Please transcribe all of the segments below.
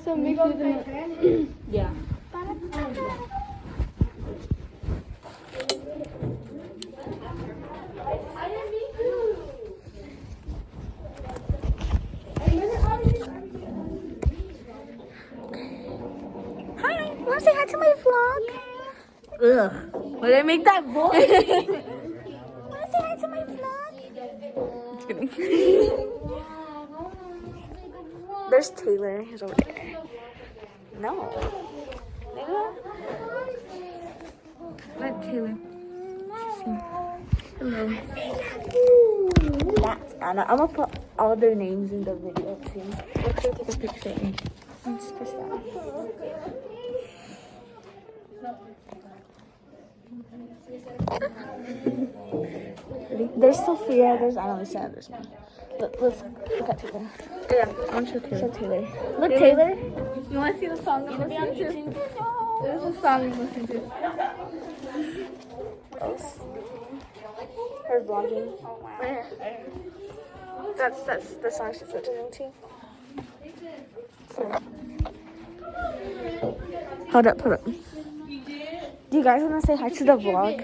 also makes you yeah. Hi, wanna say hi to my vlog? Ugh. Would I make that voice? Wanna say hi to my vlog? Just kidding. There's Taylor. He's over there. No. Let Taylor. Hello. That's Anna. I'm gonna put all their names in the video too. Let's go take a picture. Let's press that. Ready? There's Sophia, there's Annalisa, there's me. Let's look at Taylor. Yeah, I want to show Taylor. Show Taylor. Look, Taylor. You want to see the song I'm listening to? There's a song I'm listening to. Her vlogging. Oh, wow. That's the song she's listening to. So. Hold up. Do you guys want to say hi to the vlog?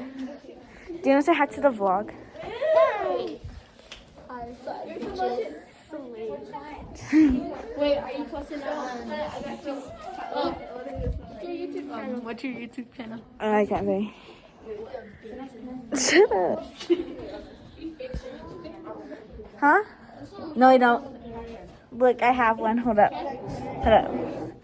Do you want to say hi to the vlog? Wait, are you posting on what's your YouTube channel? I can't say. Shut up. Huh? No, I don't. Look, I have one. Hold up.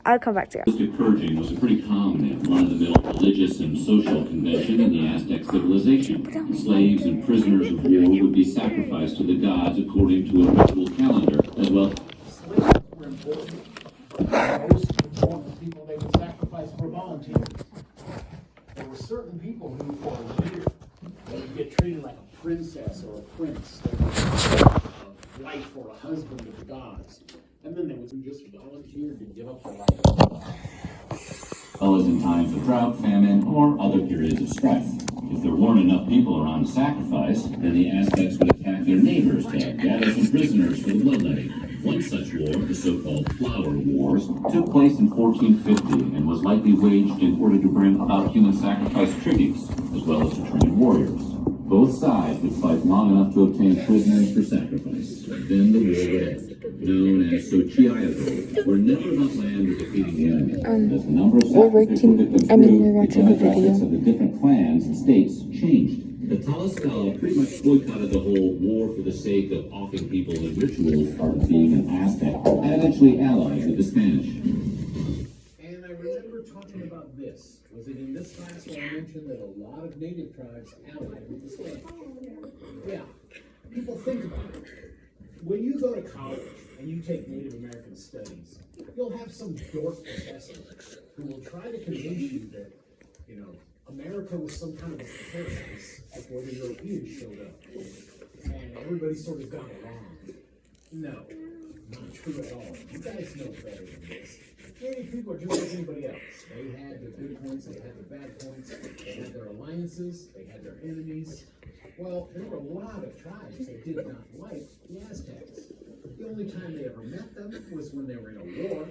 I'll come back to you. Purging was a pretty common and run-of-the-mill religious and social convention in the Aztec civilization. Slaves and prisoners of war would be sacrificed to the gods according to a ritual calendar, as well. Slaves were important. Most important people they would sacrifice were volunteers. There were certain people who, for a year, they would get treated like a princess or a prince. They would be a wife or a husband of the gods. And then they would just volunteer to give up their life. Well as in times of drought, famine, or other periods of strife. If there weren't enough people around to sacrifice, then the Aztecs would attack their neighbors to gather some prisoners for the bloodletting. One such war, the so-called Flower Wars, took place in 1450 and was likely waged in order to bring about human sacrifice tributes, as well as to train warriors. Both sides would fight long enough to obtain prisoners for sacrifice. Then the war would end. Known as Xochitl, were never about land or defeating the enemy. As the number of sacrificial victims grew, the demographics of the different clans and states changed. The Tlaxcala pretty much boycotted the whole war for the sake of offing people the rituals part of being an Aztec, and eventually allied with the Spanish. And I remember talking about this. Was it in this class where I mentioned that a lot of native tribes allied with the Spanish? Yeah. People think about it. When you go to college and you take Native American studies, you'll have some dork professor who will try to convince you that, you know, America was some kind of a paradise before the Europeans showed up. And everybody sort of got along. No, not true at all. You guys know better than this. Native people are just like anybody else. They had their good points, they had their bad points, they had their alliances, they had their enemies. Well, there were a lot of tribes that did not like the Aztecs. The only time they ever met them was when they were in a war.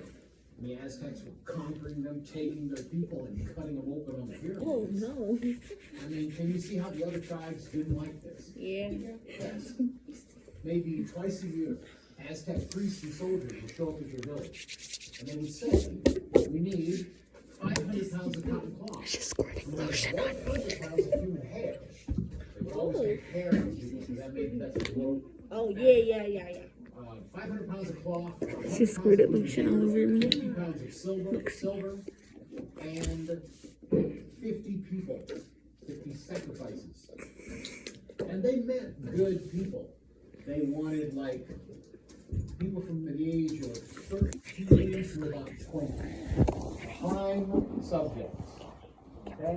And the Aztecs were conquering them, taking their people, and cutting them open on the pyramids. Oh, no. I mean, can you see how the other tribes didn't like this? Yeah. Yes. Maybe twice a year, Aztec priests and soldiers would show up at your village. And they would say, we need 500 pounds of cotton cloth. She's squirting lotion on me. 100 pounds of human hair. They would always take hair because that's a rope. Oh, yeah. 500 pounds of cloth. She squirted lotion all over me. 50 pounds of silver, and 50 people, 50 sacrifices. And they meant good people. They wanted, like, people from the age of 13 to about 20. Prime subjects. Okay?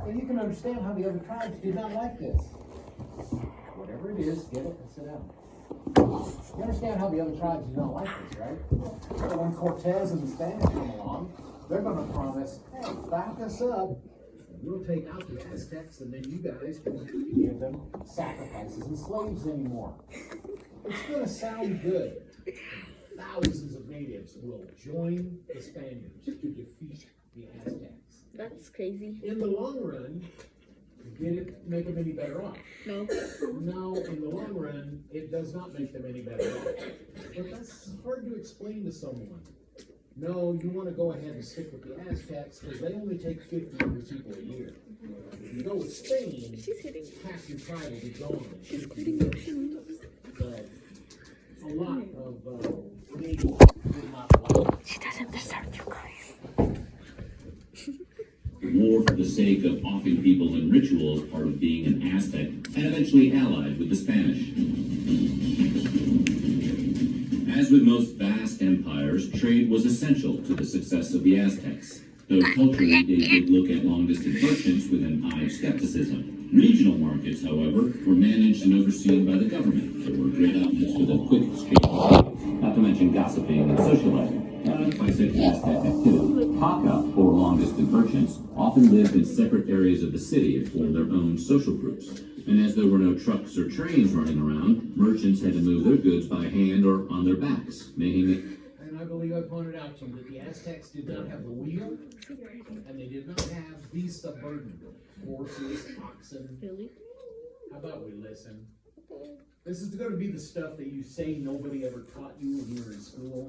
And you can understand how the other tribes did not like this. Whatever it is, get it and sit down. You understand how the other tribes do not like this, right? So when Cortez and the Spanish come along, they're going to promise, hey, back us up, and we'll take out the Aztecs, and then you guys won't give them sacrifices and slaves anymore. It's going to sound good. thousands of natives will join the Spaniards to defeat the Aztecs. That's crazy. In the long run, did it make them any better off? No. No, in the long run, it does not make them any better off. But that's hard to explain to someone. No, you want to go ahead and stick with the Aztecs because they only take 50 new people a year. If you go with Spain, half your tribe will be gone. She's quitting the But a lot of natives did not like it. She doesn't deserve you guys. The war for the sake of offing people and rituals part of being an Aztec and eventually allied with the Spanish. As with most vast empires, trade was essential to the success of the Aztecs. Though culturally they did look at long-distance merchants with an eye of skepticism. Regional markets, however, were managed and overseen by the government. There were great outlets for the quick exchange of goods, not to mention gossiping and socializing. If I said Aztec activity, Paca, or long-distance merchants, often lived in separate areas of the city and formed their own social groups. And as there were no trucks or trains running around, merchants had to move their goods by hand or on their backs, making it. And I believe I pointed out to you that the Aztecs did not have the wheel, and they did not have beasts of burden, horses, oxen. Really? How about we listen? This is going to be the stuff that you say nobody ever taught you when you were in school.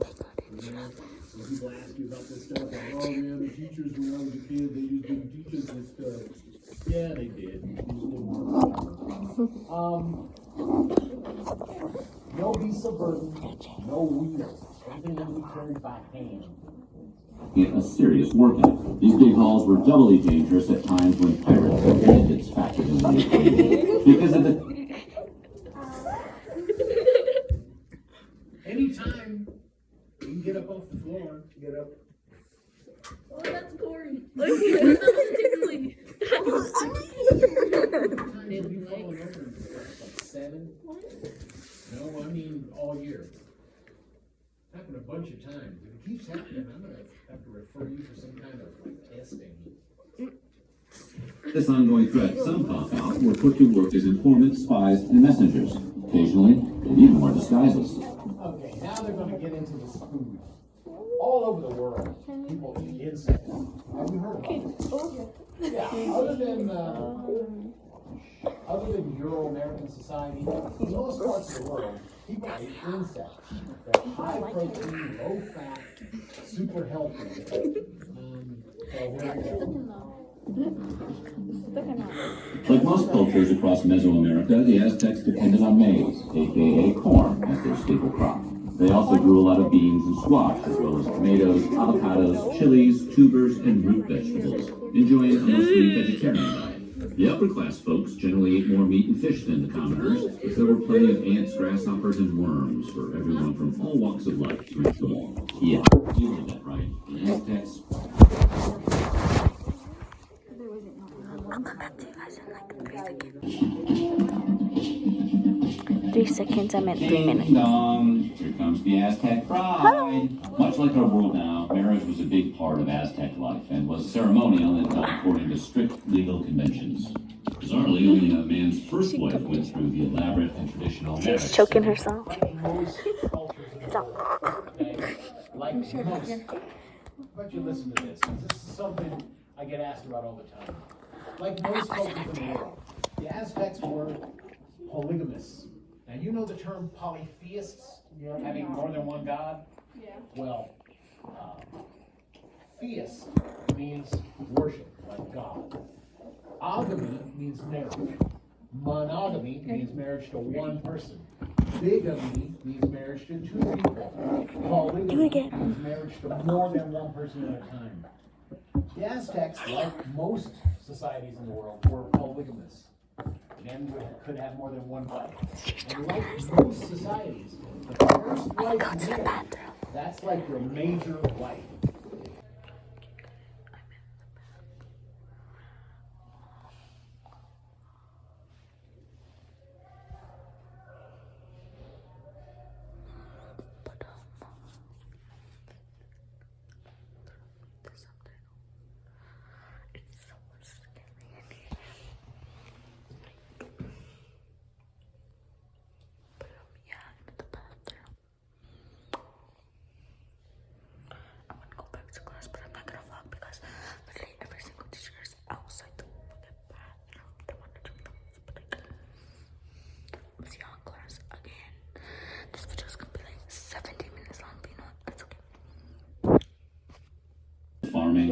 You know, when people ask you about this stuff, like, oh man, the teachers when I was a kid, they just didn't teach us this stuff. Yeah, they did. You just didn't no beasts of burden, no wheels. Everything had to be carried by hand. A serious workout. These big hauls were doubly dangerous at times when pirates or bandits factored into the equation. Because of the. Anytime you can get up off the floor, get up. Oh, that's Corey. Anytime have you fallen over and stuff, like 7? No, I mean all year. Happened a bunch of times. If it keeps happening, I'm gonna have to refer you for some kind of like testing. This ongoing threat, some pop out were put to work as informants, spies, and messengers. Occasionally, they even wore disguises. Okay, now they're going to get into this food. All over the world, people eat insects. Have you heard about this? Yeah, other than Euro-American society, in most parts of the world, people eat insects. They're high protein, low fat, super healthy. Like most cultures across Mesoamerica, the Aztecs depended on maize, aka corn, as their staple crop. They also grew a lot of beans and squash, as well as tomatoes, avocados, chilies, tubers, and root vegetables, enjoying a mostly vegetarian diet. The upper-class folks generally ate more meat and fish than the commoners, but there were plenty of ants, grasshoppers, and worms for everyone from all walks of life to enjoy. Yeah, you heard that right. The Aztecs. I'll come back to you guys in like 3 seconds. 3 seconds, I meant 3 minutes. Ding dong, here comes the Aztec bride. Much like our world now, marriage was a big part of Aztec life and was ceremonial and done according to strict legal conventions. Bizarrely, only a man's first wife went through the elaborate and traditional marriage. She's choking herself. Like most, but you listen to this, because this is something I get asked about all the time. Like most cultures in the world, the Aztecs were polygamous. Now you know the term polytheists, having more than one god? Yeah. Well, theist means worship, like God. Agamy means marriage. Monogamy means marriage to one person. Bigamy means marriage to 2 people. Polygamy means marriage to more than one person at a time. The Aztecs, like most societies in the world, were polygamous. Men could have more than one wife. And like most societies, the first wife you marry, that's like your major wife.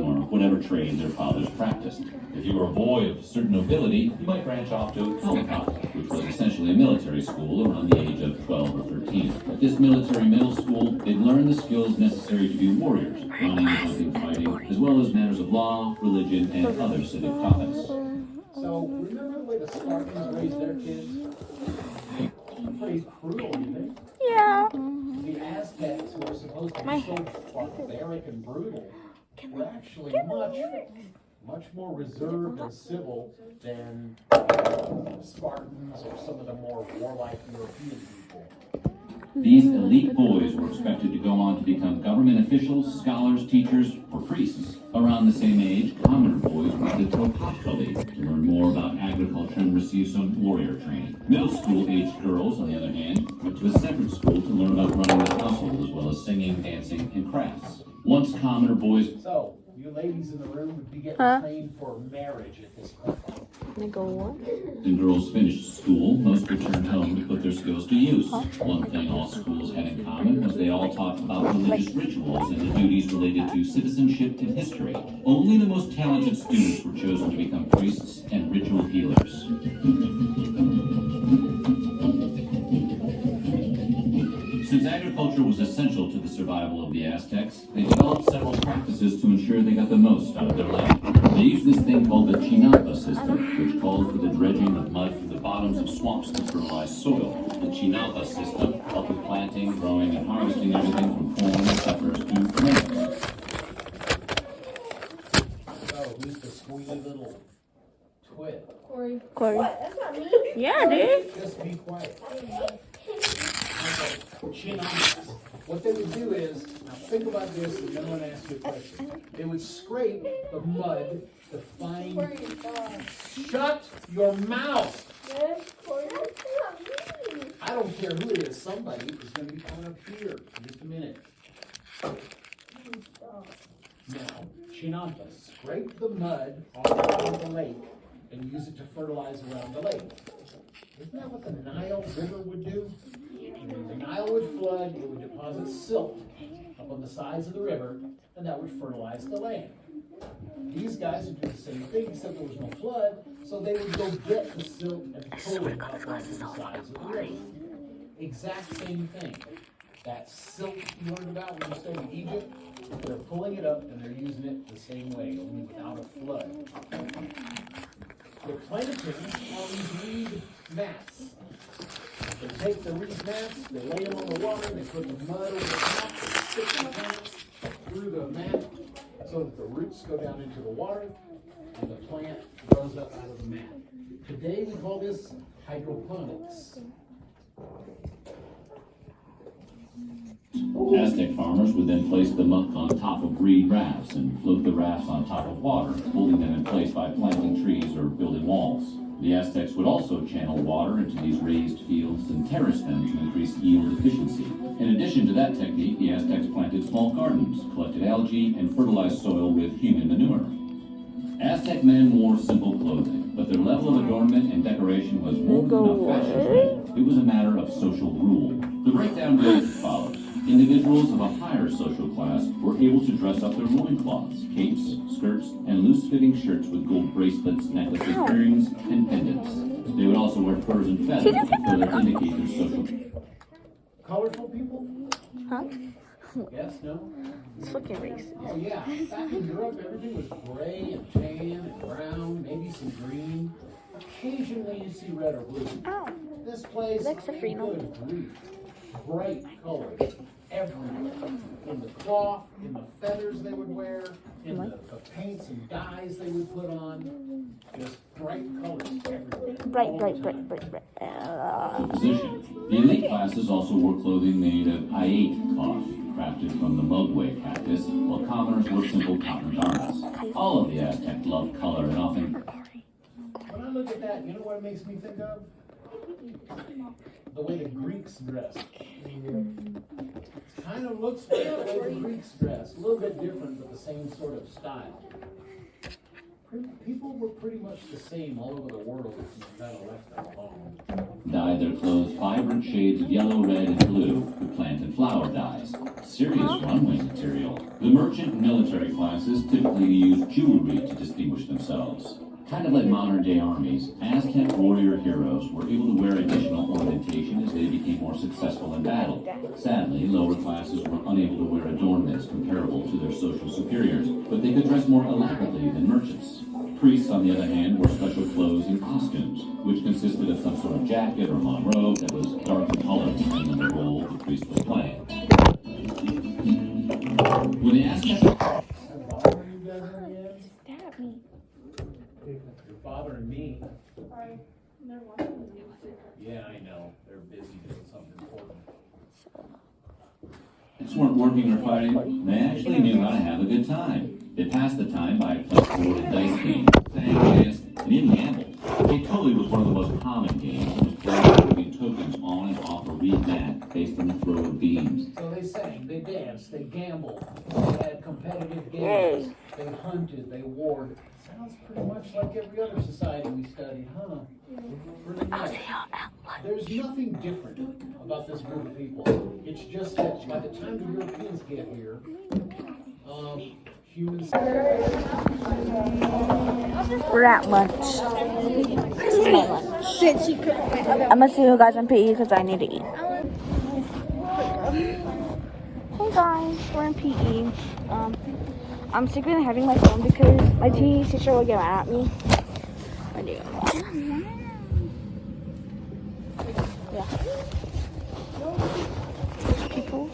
farming, or whatever trade their fathers practiced. If you were a boy of certain nobility, you might branch off to Caldecott, which was essentially a military school around the age of 12 or 13. At this military middle school, they'd learn the skills necessary to be warriors, running, hunting, fighting, as well as matters of law, religion, and other civic topics. So, remember the way the Spartans raised their kids? Pretty cruel, you think? Yeah. The Aztecs, who were supposed to be so barbaric and brutal, were actually much more reserved and civil than Spartans or some of the more warlike European people. These elite boys were expected to go on to become government officials, scholars, teachers, or priests. Around the same age, commoner boys went to Topkapi to learn more about agriculture and receive some warrior training. Middle school-aged girls, on the other hand, went to a separate school to learn about running the household, as well as singing, dancing, and crafts. Once commoner boys... So, you ladies in the room would be getting trained for marriage at this point. and girls finished school, most returned home to put their skills to use. One thing all schools had in common was they all talked about religious rituals and the duties related to citizenship and history. Only the most talented students were chosen to become priests and ritual healers. Since agriculture was essential to the survival of the Aztecs, they developed several practices to ensure they got the most out of their land. They used this thing called the chinampa system, which called for the dredging of mud from the bottoms of swamps to fertilize soil. The chinampa system helped with planting, growing, and harvesting everything from corn, peppers, to tomatoes. So, who's the sweetie little twit? Corey. That's not me. Yeah, dude. Just be quiet. Chinampas. What they would do is, now think about this, and then I'm going to ask you a question. They would scrape the mud to find... Shut your mouth! I don't care who it is, somebody is going to be coming up here in just a minute. Now, chinampas, scrape the mud off the lake and use it to fertilize around the lake. Isn't that what the Nile River would do? The Nile would flood, it would deposit silt up on the sides of the river, and that would fertilize the land. These guys would do the same thing, except there was no flood, so they would go get the silt and pull it up onto the sides of the river. Exact same thing. That silt you learned about when you studied Egypt, they're pulling it up and they're using it the same way, only without a flood. They're planting on these reed mats. They take the reed mats, they lay them on the water, they put the mud over the top, they stick the plants through the mat so that the roots go down into the water and the plant grows up out of the mat. Today we call this hydroponics. Aztec farmers would then place the muck on top of reed rafts and float the rafts on top of water, holding them in place by planting trees or building walls. The Aztecs would also channel water into these raised fields and terrace them to increase yield efficiency. In addition to that technique, the Aztecs planted small gardens, collected algae, and fertilized soil with human manure. Aztec men wore simple clothing, but their level of adornment and decoration was more than a fashion trend. It was a matter of social rule. The breakdown goes as follows. Individuals of a higher social class were able to dress up their loincloths, capes, skirts, and loose-fitting shirts with gold bracelets, necklaces, earrings, and pendants. They would also wear furs and feathers to further indicate their social... Colorful people? Huh? Yes, no? It's fucking racist. Oh yeah, back in Europe everything was gray and tan and brown, maybe some green. Occasionally you see red or blue. Oh. This place, That's a free note. good grief. Bright colors everywhere. In the cloth, in the feathers they would wear, in the paints and dyes they would put on. Just bright colors everywhere. Bright. Position. The elite classes also wore clothing made of ayate cloth, crafted from the mogwai cactus, while commoners wore simple cotton garments. All of the Aztecs loved color and often... When I look at that, you know what it makes me think of? The way the Greeks dressed. It kind of looks like the way the Greeks dress. A little bit different, but the same sort of style. People were pretty much the same all over the world if you kind of left them alone. Dyed their clothes vibrant shades of yellow, red, and blue with plant and flower dyes. Serious runway material. The merchant and military classes typically use jewelry to distinguish themselves. Kind of like modern-day armies, Aztec warrior heroes were able to wear additional ornamentation as they became more successful in battle. Sadly, lower classes were unable to wear adornments comparable to their social superiors, but they could dress more elaborately than merchants. Priests, on the other hand, wore special clothes and costumes, which consisted of some sort of jacket or long robe that was dark in color depending on the role the priest was playing. When the Aztec... Stab me. Your father and me. Sorry. They're watching the news. Yeah, I know. They're busy doing something important. Just weren't working or fighting. They actually knew how to have a good time. They passed the time by a flip-board dice game, sang, danced, and even gambled. It totally was one of the most common games. It was played by moving tokens on and off a reed mat based on the throw of beams. So they sang, they danced, they gambled, they had competitive games, they hunted, they warred. Sounds pretty much like every other society we studied, huh? Pretty much. There's nothing different about this group of people. It's just that by the time the Europeans get here, humans... We're at lunch. This is my lunch. I'm gonna see you guys on PE because I need to eat. Hey guys, we're in PE. I'm secretly having my phone because my PE teacher will get mad at me. I do. Yeah. People.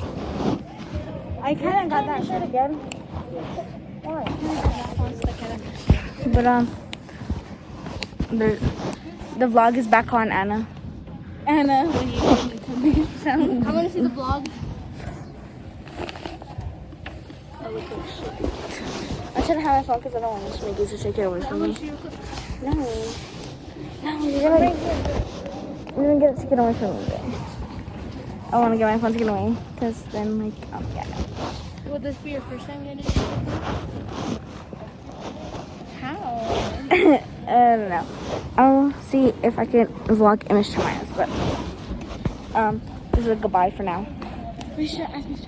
I kind of got that shit again. Why? But the vlog is back on Anna. Anna, when you come here, I want to see the vlog. I shouldn't have my phone because I don't want to make it to take it away from me. No, you're gonna get it taken away from me. I want to get my phone taken away because then, like, yeah. Would this be your first time getting it? How? I don't know. I'll see if I can vlog image to my house, but this is a goodbye for now. We should ask Mr.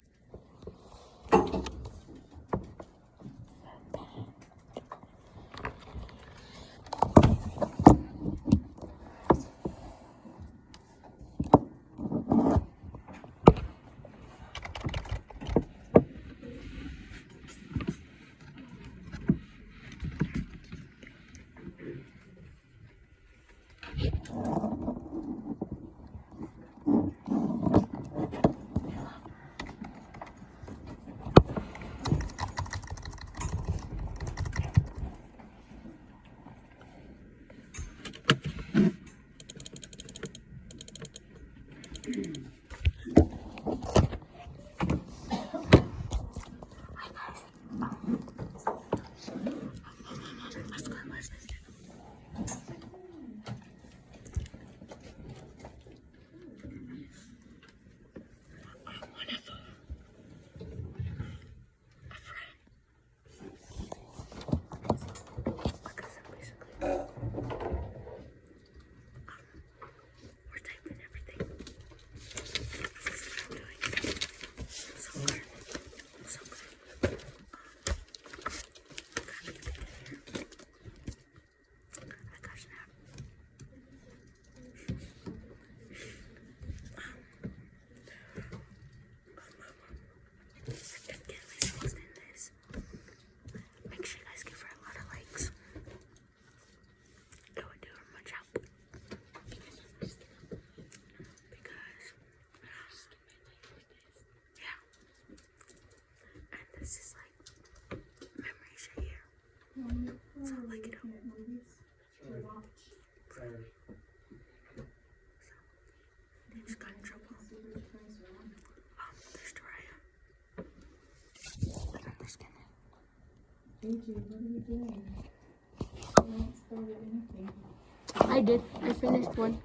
I did. I finished one.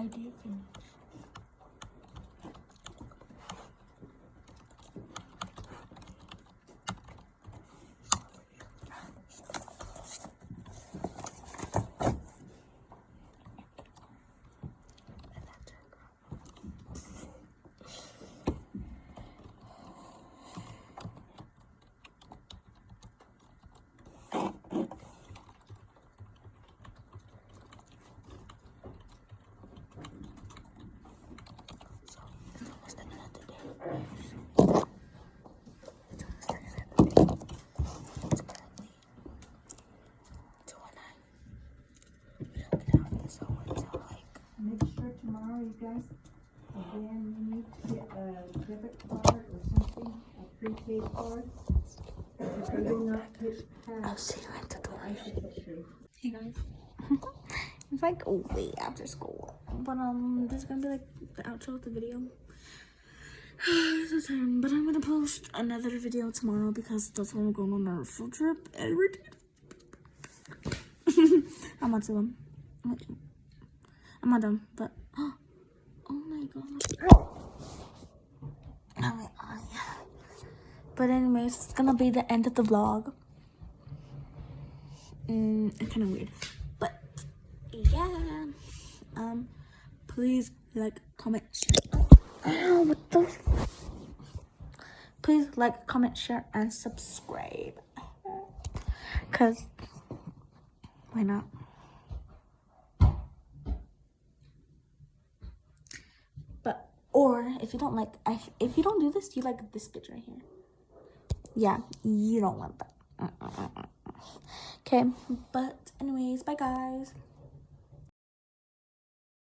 I did finish. Make sure tomorrow, you guys, again, you need to get a debit card or something, a prepaid card. If you do not get I'll past, see you at the door. I should put you. Hey guys. It's like way after school. But this is gonna be like the outro of the video. It's so tired. But I'm gonna post another video tomorrow because that's when we're going on our field trip and we're I'm not doing. I'm not done, but oh my god. Oh my eye. But anyways, it's gonna be the end of the vlog. It's kind of weird, but yeah. Please like, comment, share. Ow, what the? Please like, comment, share, and subscribe. Cause why not? But or if you don't like, if you don't do this, you like this bitch right here. Yeah, you don't want that. Okay, but anyways, bye guys.